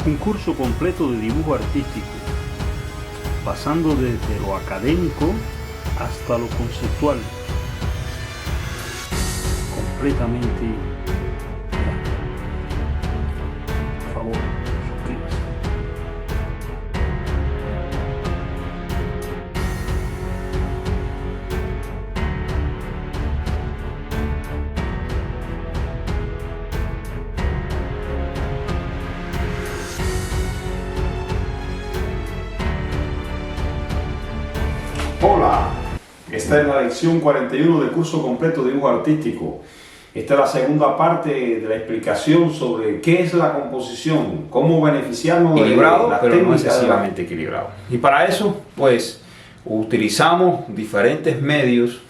un curso completo de dibujo artístico, pasando desde lo académico hasta lo conceptual, completamente gratis. Por favor, suscríbase. Hola, esta es la lección 41 del curso completo de dibujo artístico. Esta es la segunda parte de la explicación sobre qué es la composición, cómo beneficiarnos de la pero no técnica excesivamente equilibrado. Y para eso, pues, utilizamos diferentes medios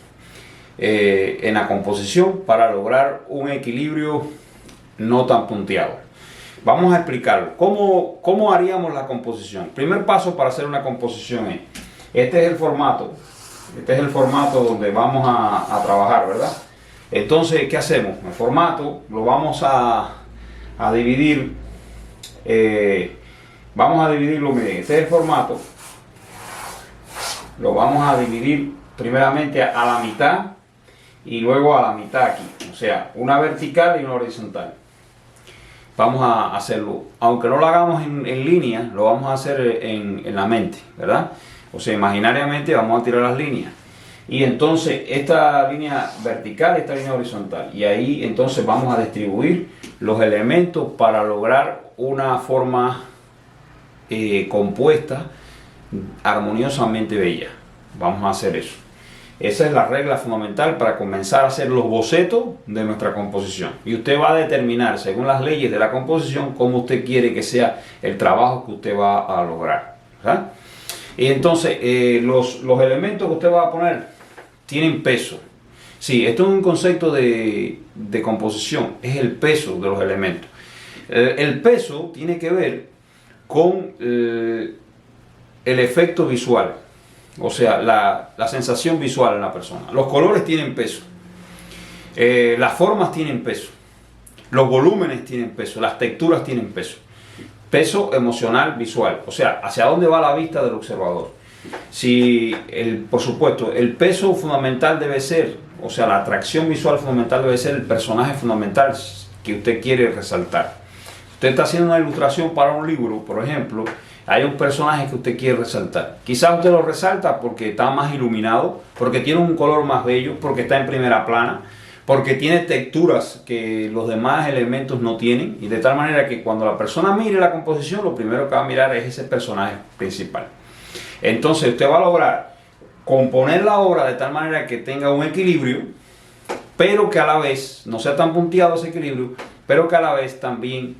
en la composición para lograr un equilibrio no tan punteado. Vamos a explicarlo. ¿Cómo haríamos la composición? El primer paso para hacer una composición es, este es el formato donde vamos a trabajar, ¿verdad? Entonces, ¿qué hacemos? El formato lo vamos a dividir, miren, este es el formato, lo vamos a dividir primeramente a la mitad y luego a la mitad aquí, o sea, una vertical y una horizontal. Vamos a hacerlo, aunque no lo hagamos en línea, lo vamos a hacer en la mente, ¿verdad? O sea, imaginariamente vamos a tirar las líneas. Y entonces esta línea vertical, esta línea horizontal. Y ahí entonces vamos a distribuir los elementos para lograr una forma compuesta, armoniosamente bella. Vamos a hacer eso. Esa es la regla fundamental para comenzar a hacer los bocetos de nuestra composición. Y usted va a determinar, según las leyes de la composición, cómo usted quiere que sea el trabajo que usted va a lograr, ¿verdad? Y entonces los elementos que usted va a poner tienen peso. Sí, esto es un concepto de composición, es el peso de los elementos. El peso tiene que ver con el efecto visual, o sea, la sensación visual en la persona. Los colores tienen peso, las formas tienen peso, los volúmenes tienen peso, las texturas tienen peso. Peso emocional visual, o sea, hacia dónde va la vista del observador. Por supuesto, el peso fundamental debe ser, o sea, la atracción visual fundamental debe ser el personaje fundamental que usted quiere resaltar. Usted está haciendo una ilustración para un libro, por ejemplo, hay un personaje que usted quiere resaltar. Quizás usted lo resalta porque está más iluminado, porque tiene un color más bello, porque está en primera plana, porque tiene texturas que los demás elementos no tienen, y de tal manera que cuando la persona mire la composición, lo primero que va a mirar es ese personaje principal. Entonces usted va a lograr componer la obra de tal manera que tenga un equilibrio, pero que a la vez no sea tan punteado ese equilibrio, pero que a la vez también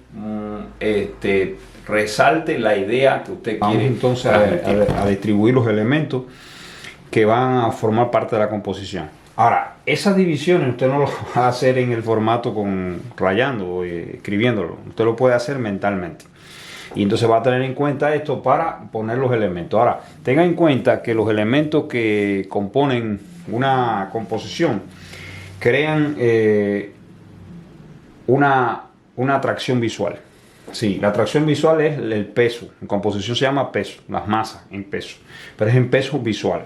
resalte la idea que usted quiere. Entonces a distribuir los elementos que van a formar parte de la composición. Ahora, esas divisiones usted no lo va a hacer en el formato rayando o escribiéndolo. Usted lo puede hacer mentalmente. Y entonces va a tener en cuenta esto para poner los elementos. Ahora, tenga en cuenta que los elementos que componen una composición crean una atracción visual. Sí, la atracción visual es el peso. En composición se llama peso, las masas en peso. Pero es en peso visual.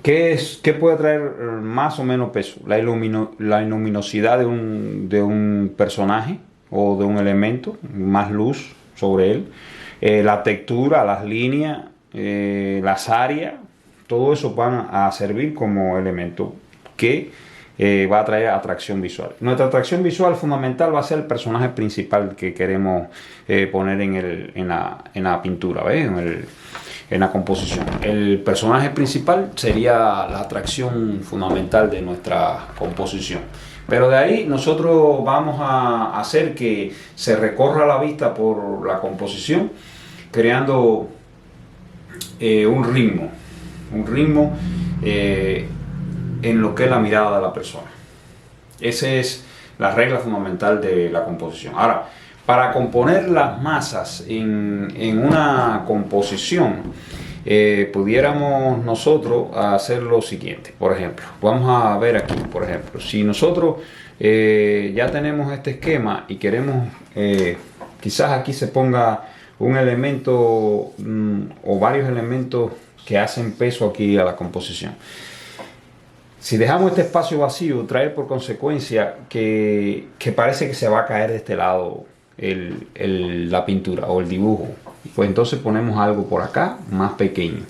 ¿Qué puede traer más o menos peso? La luminosidad de un personaje o de un elemento, más luz sobre él, la textura, las líneas, las áreas, todo eso van a servir como elemento que va a traer atracción visual. Nuestra atracción visual fundamental va a ser el personaje principal que queremos poner en la pintura, ¿ves? En la composición. El personaje principal sería la atracción fundamental de nuestra composición. Pero de ahí nosotros vamos a hacer que se recorra la vista por la composición, creando un ritmo en lo que es la mirada de la persona. Esa es la regla fundamental de la composición. Ahora, para componer las masas en una composición, pudiéramos nosotros hacer lo siguiente. Por ejemplo, vamos a ver aquí, por ejemplo, si nosotros ya tenemos este esquema y queremos Quizás aquí se ponga un elemento o varios elementos que hacen peso aquí a la composición. Si dejamos este espacio vacío, trae por consecuencia que parece que se va a caer de este lado la pintura o el dibujo. Pues entonces ponemos algo por acá más pequeño.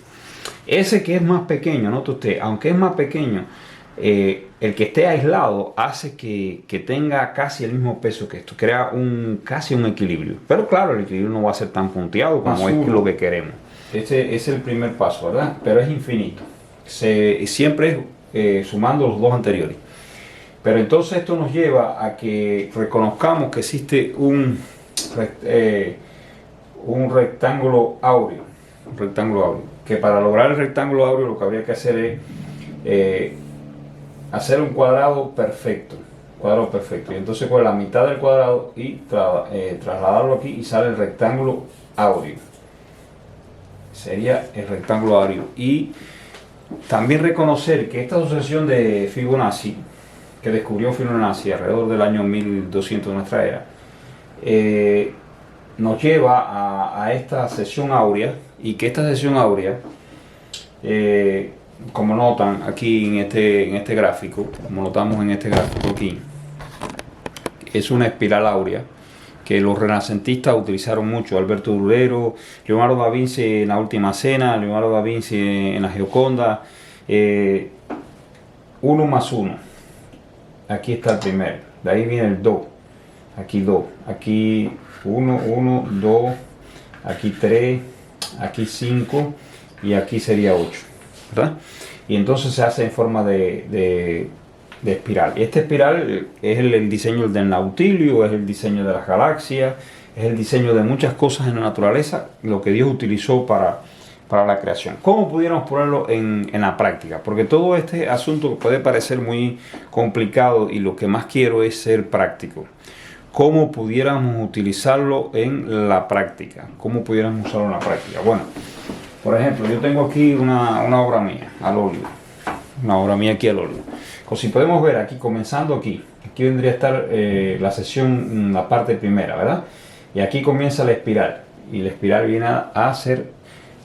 Ese que es más pequeño, note usted, aunque es más pequeño, el que esté aislado hace que tenga casi el mismo peso que esto, crea casi un equilibrio. Pero claro, el equilibrio no va a ser tan punteado como es lo que queremos. Este es el primer paso, ¿verdad? Pero es infinito. Siempre es sumando los dos anteriores. Pero entonces esto nos lleva a que reconozcamos que existe un rectángulo áureo. Un rectángulo áureo. Que para lograr el rectángulo áureo lo que habría que hacer es hacer un cuadrado perfecto. Y entonces con la mitad del cuadrado y trasladarlo aquí y sale el rectángulo áureo. Sería el rectángulo áureo. Y también reconocer que esta sucesión de Fibonacci, que descubrió Fibonacci alrededor del año 1200 de nuestra era, nos lleva a esta sección áurea, y que esta sección áurea, como notan aquí en este gráfico, como notamos en este gráfico aquí, es una espiral áurea que los renacentistas utilizaron mucho. Alberto Durero, Leonardo da Vinci en La Última Cena, Leonardo da Vinci en La Gioconda. 1 más 1, aquí está el primero, de ahí viene el 2, aquí 2, aquí 1, 1, 2, aquí 3, aquí 5 y aquí sería 8, ¿verdad? Y entonces se hace en forma de espiral. Y esta espiral es el diseño del Nautilio, es el diseño de las galaxias, es el diseño de muchas cosas en la naturaleza, lo que Dios utilizó para la creación. ¿Cómo pudiéramos ponerlo en la práctica? Porque todo este asunto puede parecer muy complicado y lo que más quiero es ser práctico. ¿Cómo pudiéramos utilizarlo en la práctica? ¿Cómo pudiéramos usarlo en la práctica? Bueno, por ejemplo, yo tengo aquí una obra mía al óleo. Una obra mía aquí al óleo. Como si podemos ver aquí, comenzando aquí vendría a estar la sección, la parte primera, ¿verdad? Y aquí comienza la espiral. Y la espiral viene a ser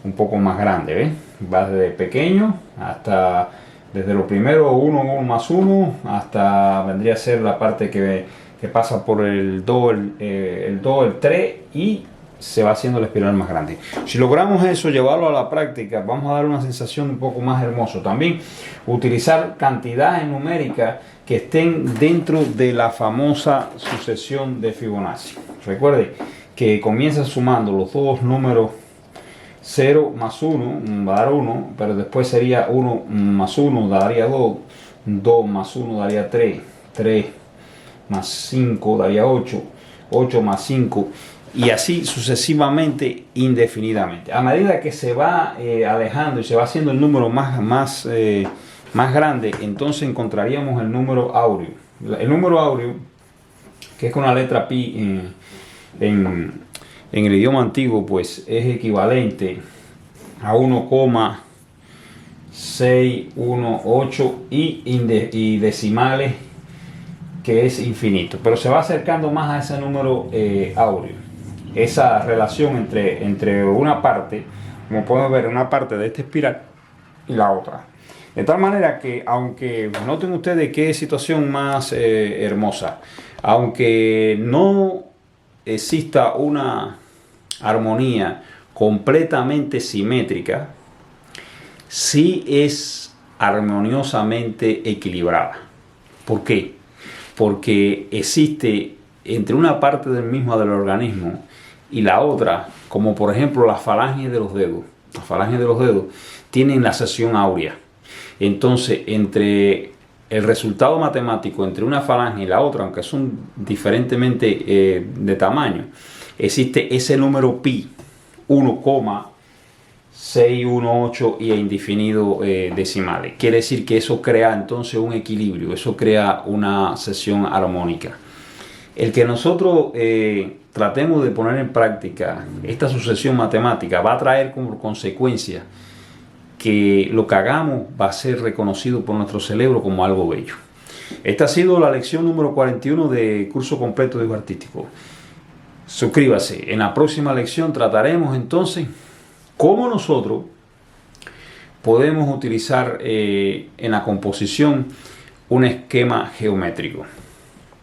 un poco más grande, ¿ves? Va desde pequeño hasta, desde lo primero 1, 1 más 1, hasta vendría a ser la parte que pasa por el Do, el 3 y se va haciendo la espiral más grande. Si logramos eso, llevarlo a la práctica, vamos a dar una sensación un poco más hermosa. También utilizar cantidades numéricas que estén dentro de la famosa sucesión de Fibonacci. Recuerde que comienza sumando los dos números 0 más 1 va a dar 1, pero después sería 1 más 1 daría 2, 2 más 1 daría 3, 3 más 5 daría 8, 8 más 5 y así sucesivamente indefinidamente. A medida que se va alejando y se va haciendo el número más grande, entonces encontraríamos el número áureo. El número áureo, que es con la letra pi en el idioma antiguo, pues es equivalente a 1,618 y decimales, que es infinito. Pero se va acercando más a ese número áureo. Esa relación entre una parte, como podemos ver, una parte de esta espiral y la otra. De tal manera que, aunque noten ustedes qué situación más hermosa, aunque no exista una armonía completamente simétrica, sí es armoniosamente equilibrada. ¿Por qué? Porque existe entre una parte del organismo y la otra, como por ejemplo las falanges de los dedos. Las falanges de los dedos tienen la sección áurea. Entonces, entre el resultado matemático entre una falange y la otra, aunque son diferentemente de tamaño, existe ese número pi, 1,618 y indefinido decimales. Quiere decir que eso crea entonces un equilibrio, eso crea una sección armónica. El que nosotros tratemos de poner en práctica esta sucesión matemática va a traer como consecuencia que lo que hagamos va a ser reconocido por nuestro cerebro como algo bello. Esta ha sido la lección número 41 de curso completo de dibujo artístico. suscríbase. En la próxima lección trataremos entonces cómo nosotros podemos utilizar en la composición un esquema geométrico.